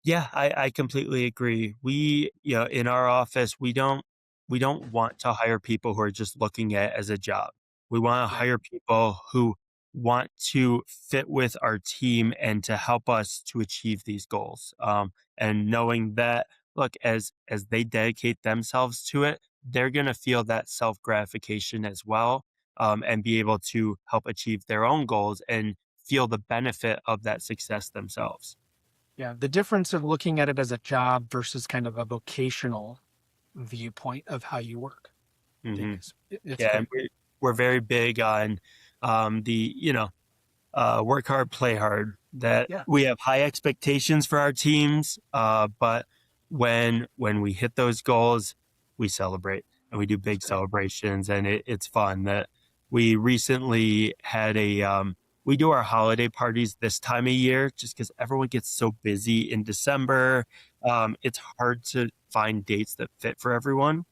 Yeah, I completely agree. In our office, we don't want to hire people who are just looking at it as a job. We want to Yeah. hire people who want to fit with our team and to help us to achieve these goals. And knowing that, look, as they dedicate themselves to it, they're going to feel that self gratification as well, and be able to help achieve their own goals and feel the benefit of that success themselves. Yeah. The difference of looking at it as a job versus kind of a vocational viewpoint of how you work. I think hmm it's Yeah, great. and we're very big on work hard, play hard. That Yeah. we have high expectations for our teams, but when we hit those goals, we celebrate and we do That's big great. celebrations, and it's fun. That we recently had we do our holiday parties this time of year just because everyone gets so busy in December. It's hard to find dates that fit for everyone.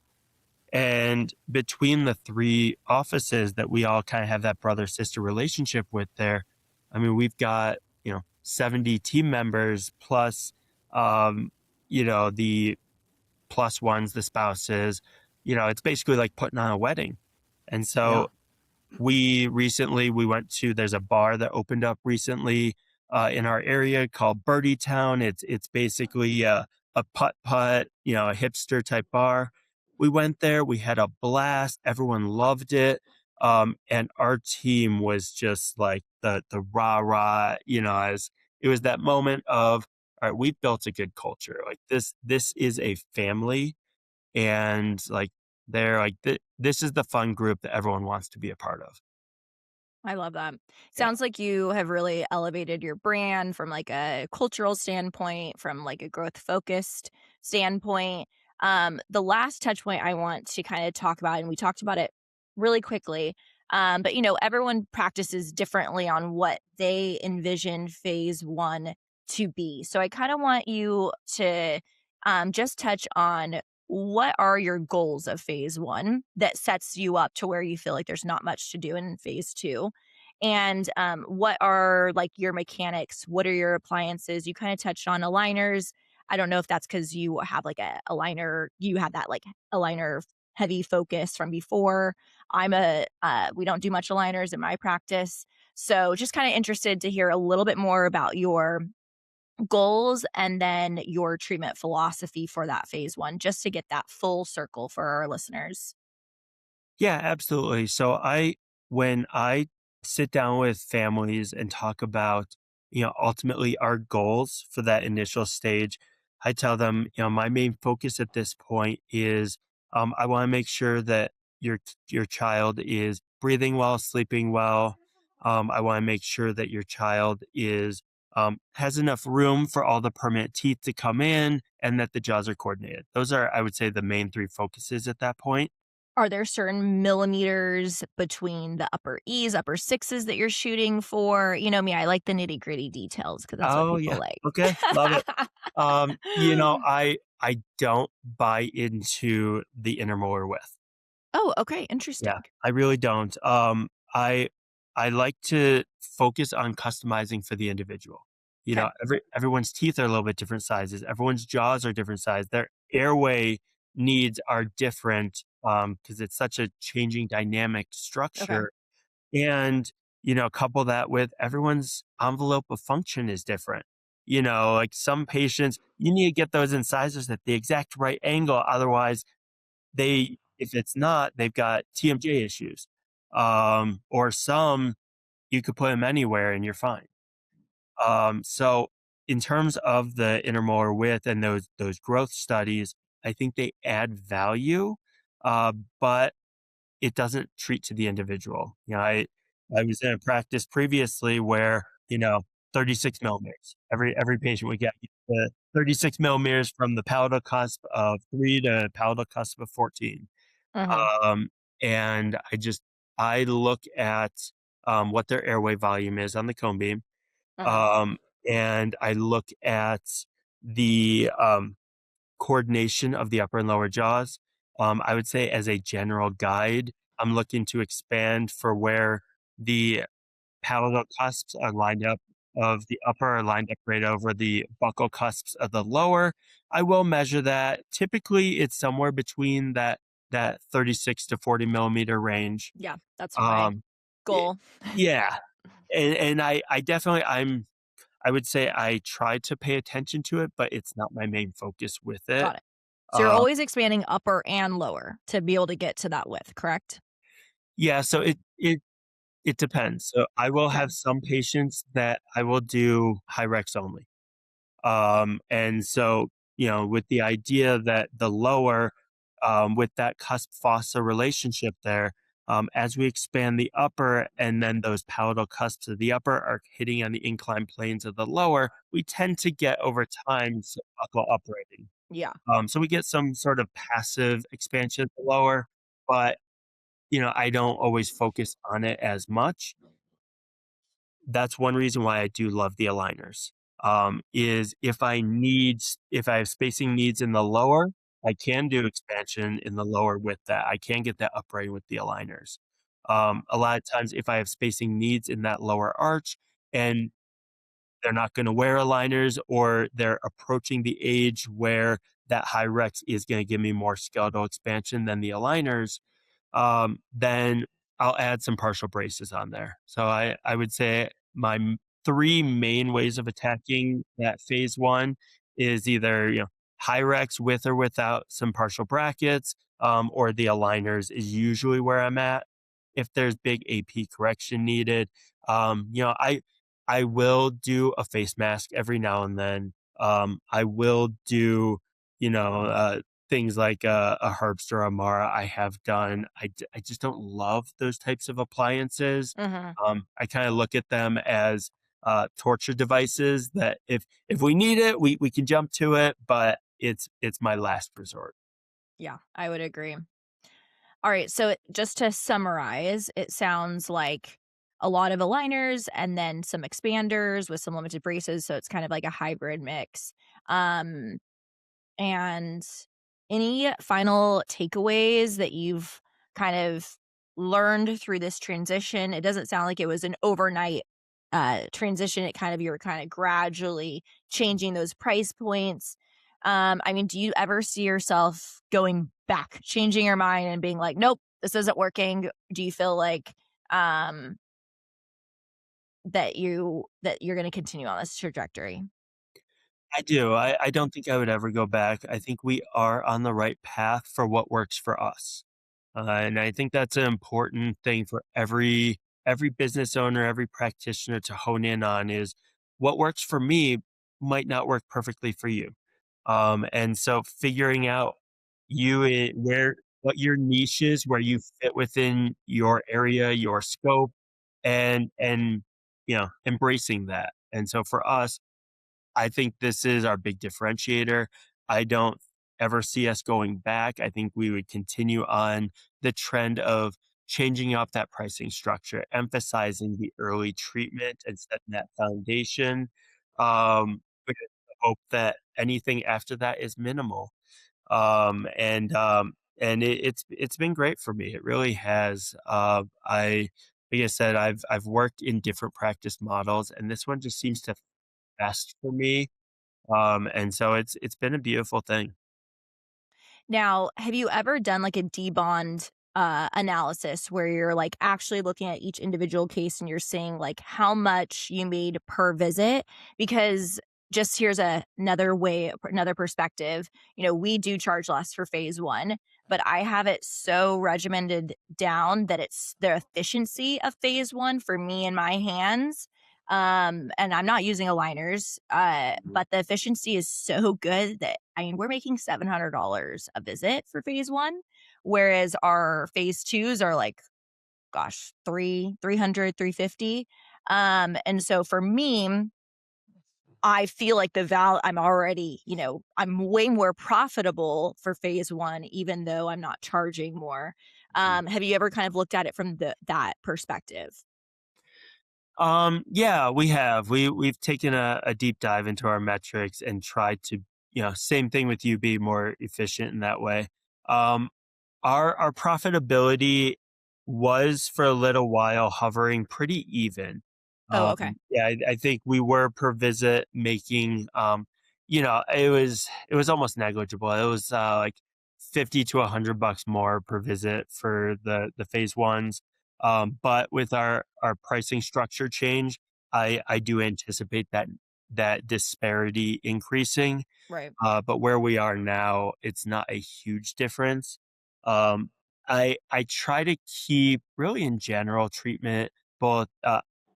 And between the three offices that we all kind of have that brother sister relationship with there, I mean, we've got, 70 team members plus, the plus ones, the spouses, it's basically like putting on a wedding. And Yeah. so we went to, there's a bar that opened up recently in our area called Birdie Town. It's basically a putt, a hipster type bar. We went there, we had a blast. Everyone loved it. And our team was just like the rah rah, as it was that moment of, all right, we've built a good culture. Like this is a family, and like they're like this is the fun group that everyone wants to be a part of. I love that. Yeah. Sounds like you have really elevated your brand from like a cultural standpoint, from like a growth focused standpoint. The last touch point I want to kind of talk about, and we talked about it really quickly, but everyone practices differently on what they envision phase one to be. So I kind of want you to just touch on what are your goals of phase one that sets you up to where you feel like there's not much to do in phase two? And what are like your mechanics? What are your appliances? You kind of touched on aligners. I don't know if that's because you have like a aligner, you had that like aligner heavy focus from before. We don't do much aligners in my practice. So just kind of interested to hear a little bit more about your goals and then your treatment philosophy for that phase one, just to get that full circle for our listeners. Yeah, absolutely. When I sit down with families and talk about, ultimately our goals for that initial stage, I tell them, my main focus at this point is, I want to make sure that your child is breathing well, sleeping well. I want to make sure that your child has enough room for all the permanent teeth to come in, and that the jaws are coordinated. Those are, I would say, the main three focuses at that point. Are there certain millimeters between the upper E's, upper sixes that you're shooting for? You know me, I like the nitty gritty details because that's what Oh, people yeah. like. Okay, love it. I don't buy into the intermolar width. Oh, okay, interesting. Yeah, I really don't. I like to focus on customizing for the individual. Okay. Everyone's teeth are a little bit different sizes. Everyone's jaws are different size. Their airway needs are different, because it's such a changing dynamic Okay. structure. And, couple that with everyone's envelope of function is different. Like some patients, you need to get those incisors at the exact right angle. Otherwise, if it's not, they've got TMJ issues. Or some, you could put them anywhere and you're fine. So in terms of the intermolar width and those growth studies, I think they add value, but it doesn't treat to the individual. I was in a practice previously where, 36 millimeters. Every patient would get the 36 millimeters from the palatal cusp of 3 to palatal cusp of 14. Hmm. Um, and I look at what their airway volume is on the cone beam. Uh-huh. Um, and I look at the coordination of the upper and lower jaws. I would say, as a general guide, I'm looking to expand for where the palatal cusps are lined up of the upper are lined up right over the buccal cusps of the lower. I will measure that. Typically, it's somewhere between that 36 to 40 millimeter range. Yeah, that's my Um, y- goal. yeah, and I definitely I would say I try to pay attention to it, but it's not my main focus with it. Got it. So you're Uh, always expanding upper and lower to be able to get to that width, correct? yeah, so it depends. So I will Okay. have some patients that I will do Hyrex only. And so, with the idea that the lower, with that cusp fossa relationship there, as we expand the upper and then those palatal cusps of the upper are hitting on the inclined planes of the lower, we tend to get over time some buccal uprating. Yeah. So we get some sort of passive expansion of the lower, but I don't always focus on it as much. That's one reason why I do love the aligners. Is if I have spacing needs in the lower, I can do expansion in the lower with that. I can get that upright with the aligners. A lot of times, if I have spacing needs in that lower arch and they're not going to wear aligners, or they're approaching the age where that high rex is going to give me more skeletal expansion than the aligners, then I'll add some partial braces on there. So I would say my three main ways of attacking that phase one is either, high rex with or without some partial brackets, or the aligners is usually where I'm at. if there's big AP correction needed. You know, I will do a face mask every now and then. I will do, you know, things like a Herbst or a Mara I have done. I just don't love those types of appliances. Hmm. I kind of look at them as torture devices that if we need it, we can jump to it, but it's my last resort. Yeah, I would agree. All right, so just to summarize, it sounds like a lot of aligners and then some expanders with some limited braces, so it's kind of like a hybrid mix. Um, and any final takeaways that you've kind of learned through this transition? It doesn't sound like it was an overnight transition. You were kind of gradually changing those price points. I mean, do you ever see yourself going back, changing your mind and being like, nope, this isn't working? Do you feel like um that you're going to continue on this trajectory? I do. I don't think I would ever go back. I think we are on the right path for what works for us. And I think that's an important thing for every business owner, every practitioner to hone in on is what works for me might not work perfectly for you. And so figuring out where what your niche is, where you fit within your area, your scope, and you know, embracing that. And so for us, I think this is our big differentiator. I don't ever see us going back. I think we would continue on the trend of changing up that pricing structure, emphasizing the early treatment and setting that foundation, with the hope that anything after that is minimal. And it's been great for me. It really has. Like I said, I've worked in different practice models, and this one just seems to best for me. And so it's been a beautiful thing. Now, have you ever done like a debond analysis where you're like actually looking at each individual case and you're seeing like how much you made per visit? Because just here's another perspective. You know, we do charge less for phase one, but I have it so regimented down that it's the efficiency of phase one for me in my hands. And I'm not using aligners, but the efficiency is so good that I mean, we're making $700 a visit for phase one, whereas our phase twos are like, gosh, 300, 350. And so for me, I feel like I'm already, you know, I'm way more profitable for phase one, even though I'm not charging more. Have you ever kind of looked at it from that perspective? Yeah, we have. We've taken a deep dive into our metrics and tried to, you know, same thing with you, be more efficient in that way. Um, our profitability was for a little while hovering pretty even. Oh, okay. Yeah, I think we were per visit making, you know, it was almost negligible. It was like 50 to $100 more per visit for the phase ones. But with our pricing structure change, I do anticipate that disparity increasing. Right. But where we are now, it's not a huge difference. Um, I try to keep really in general treatment both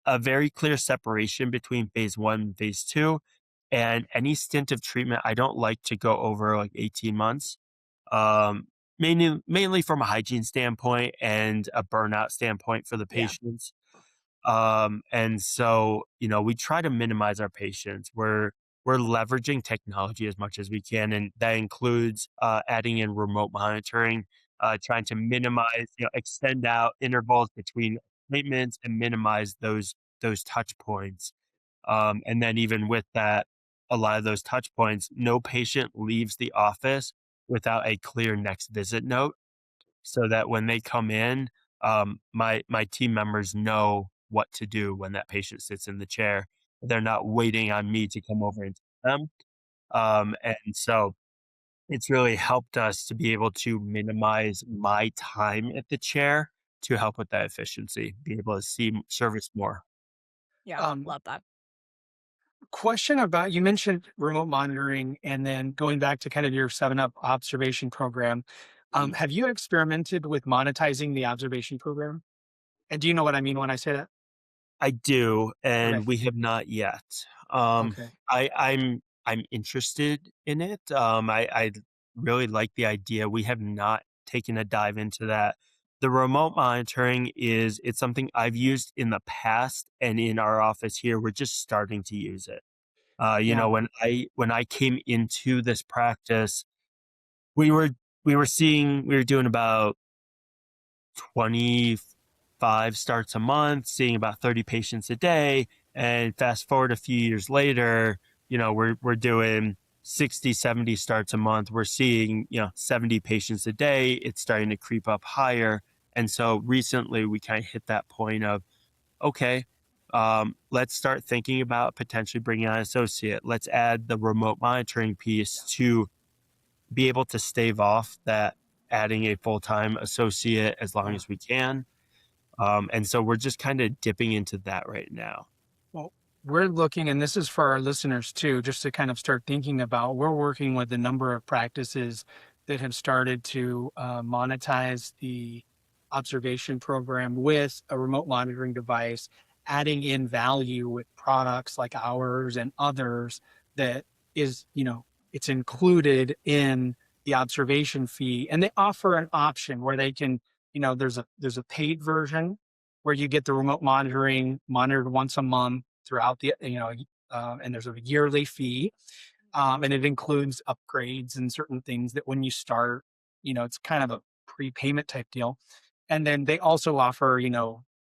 a very clear separation between phase one and phase two, and any stint of treatment I don't like to go over like 18 months. Um, mainly from a hygiene standpoint and a burnout standpoint for the Yeah. patients. And so, you know, we try to minimize our patients. We're leveraging technology as much as we can, and that includes adding in remote monitoring, trying to minimize, you know, extend out intervals between appointments and minimize those touch points. And then even with that, a lot of those touch points, no patient leaves the office without a clear next visit note, so that when they come in, my team members know what to do when that patient sits in the chair. They're not waiting on me to come over and tell them. And so it's really helped us to be able to minimize my time at the chair to help with that efficiency, be able to see service more. Yeah. Um, Love that. Question about you mentioned remote monitoring and then going back to kind of your 7 Up observation program. Mhm. Have you experimented with monetizing the observation program? And do you know what I mean when I say that? I do, Okay. and we have not yet. Um, Okay. I'm interested in it. I really like the idea. We have not taken a dive into that. The remote monitoring it's something I've used in the past, and in our office here, we're just starting to use it. Yeah. When I came into this practice, we were we were doing about 25 starts a month, seeing about 30 patients a day. And fast forward a few years later, we're doing 60, 70 starts a month. We're seeing, 70 patients a day. It's starting to creep up higher. And so recently we kind of hit that point of, okay, let's start thinking about potentially bringing on an associate. Let's add the remote monitoring piece to be able to stave off that adding a full-time associate as long as we can. And so we're just kind of dipping into that right now. Well, we're looking, and this is for our listeners too, just to kind of start thinking about, we're working with a number of practices that have started to monetize the observation program with a remote monitoring device, adding in value with products like ours and others that is, it's included in the observation fee. And they offer an option where they can, there's a paid version where you get the remote monitoring monitored once a month throughout and there's a yearly fee. And it includes upgrades and certain things that when you start, it's kind of a prepayment type deal. And then they also offer,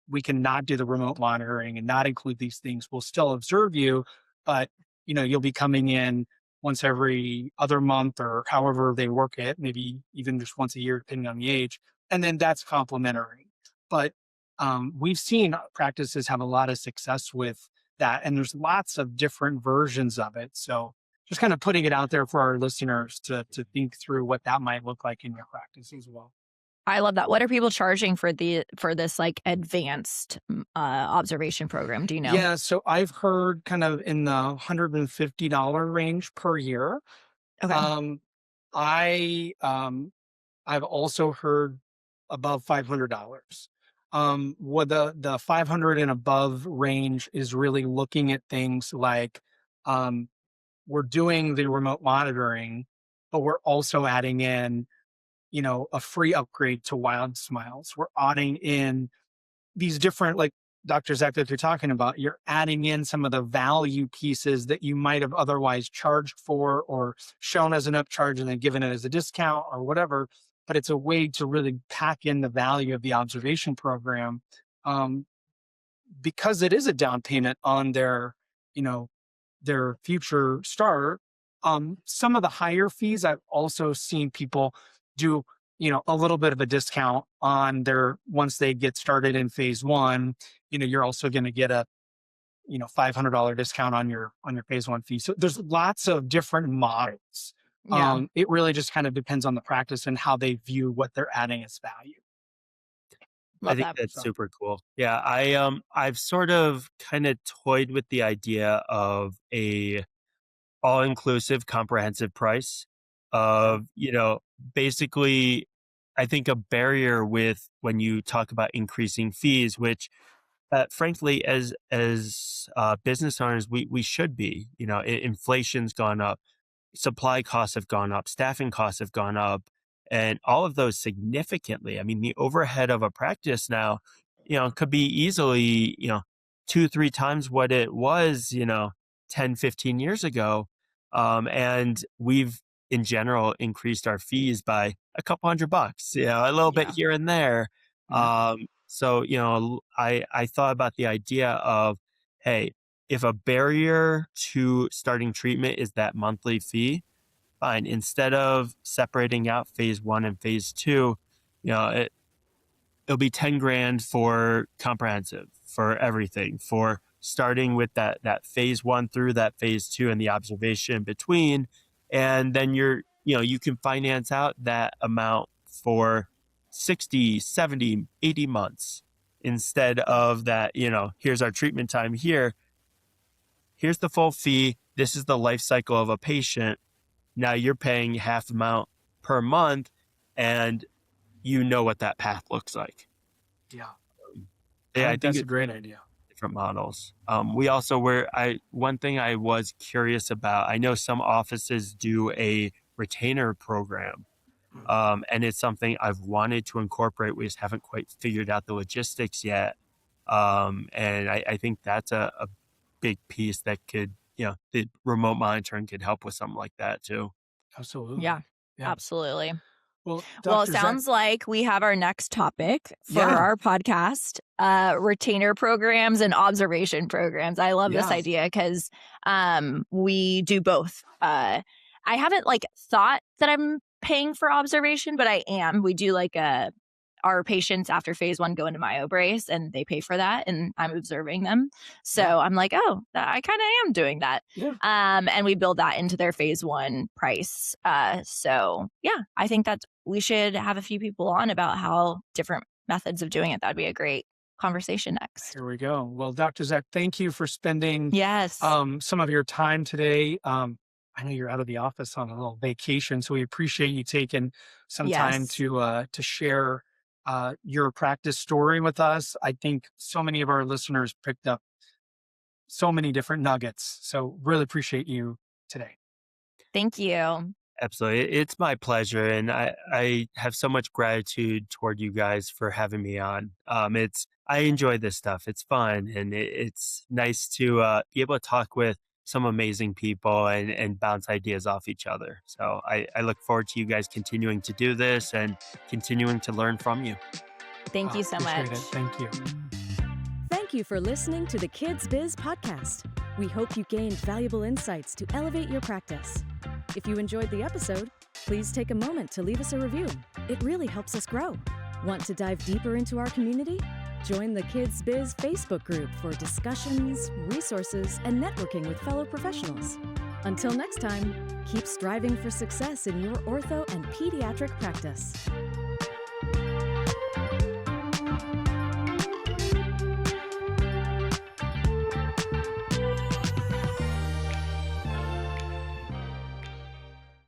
we can not do the remote monitoring and not include these things. We'll still observe you, but, you'll be coming in once every other month or however they work it, maybe even just once a year, depending on the age. And then that's complimentary. But we've seen practices have a lot of success with that. And there's lots of different versions of it. So just kind of putting it out there for our listeners to think through what that might look like in your practice as well. I love that. What are people charging for this like advanced observation program? Do you know? Yeah, so I've heard kind of in the $150 range per year. Okay. Um, I I've also heard above $500. What the 500 and above range is really looking at things like, um, we're doing the remote monitoring, but we're also adding in, a free upgrade to Wild Smiles. We're adding in these different, like Dr. Zach, that you're talking about, you're adding in some of the value pieces that you might have otherwise charged for or shown as an upcharge and then given it as a discount or whatever. But it's a way to really pack in the value of the observation program, um, because it is a down payment on you know, their future start. Some of the higher fees, I've also seen people do, a little bit of a discount on their, once they get started in phase one, you're also going to get a, $500 discount on your phase one fee. So there's lots of different models. Yeah. It really just kind of depends on the practice and how they view what they're adding as value. Love I think that. that's So, super cool. Yeah, I've sort of kind of toyed with the idea of a all-inclusive comprehensive price yeah, of, basically I think a barrier with when you talk about increasing fees, which frankly, as business owners, we should be. Inflation's gone up, supply costs have gone up, staffing costs have gone up, and all of those significantly. I mean, the overhead of a practice now, could be easily, two, three times what it was, 10, 15 years ago. And we've in general increased our fees by a couple $100, a little bit yeah, here and there. yeah, So, I thought about the idea of, hey, if a barrier to starting treatment is that monthly fee, fine. Instead of separating out phase one and phase two, it'll be 10 grand for comprehensive, for everything, for starting with that phase one through that phase two and the observation in between. And then you can finance out that amount for 60, 70, 80 months instead of that, here's our treatment time here. Here's the full fee. This is the life cycle of a patient. Now you're paying half amount per month and you know what that path looks like. yeah. I Yeah, I think think that's a it's great idea. different models. We also one thing I was curious about, I know some offices do a retainer program. And it's something I've wanted to incorporate. We just haven't quite figured out the logistics yet. And I think that's a big piece that could, the remote monitoring could help with something like that too. Absolutely. Yeah, Yeah. absolutely. Well, Well, it Dr. Zach, sounds like we have our next topic for Yeah. our podcast, retainer programs and observation programs. I love this Yeah. idea because we do both. I haven't thought that I'm paying for observation, but I am. We do our patients after phase 1 go into myobrace and they pay for that and I'm observing them. So Yeah. I'm like, oh, I kind of am doing that. Yeah. And we build that into their phase 1 price. So yeah, I think that we should have a few people on about how different methods of doing it. That'd be a great conversation next. Here we go. Well, Dr. Zach, thank you for spending Yes. some of your time today. I know you're out of the office on a little vacation, so we appreciate you taking some time Yes. to share your practice story with us. I think so many of our listeners picked up so many different nuggets. So really appreciate you today. Thank you. Absolutely. It's my pleasure. And I have so much gratitude toward you guys for having me on. I enjoy this stuff. It's fun. And it's nice to be able to talk with some amazing people and bounce ideas off each other. So I look forward to you guys continuing to do this and continuing to learn from you. Thank you so Appreciate much. it. Thank you. Thank you for listening to the Kids Biz podcast. We hope you gained valuable insights to elevate your practice. If you enjoyed the episode, please take a moment to leave us a review. It really helps us grow. Want to dive deeper into our community? Join the Kids Biz Facebook group for discussions, resources, and networking with fellow professionals. Until next time, keep striving for success in your ortho and pediatric practice.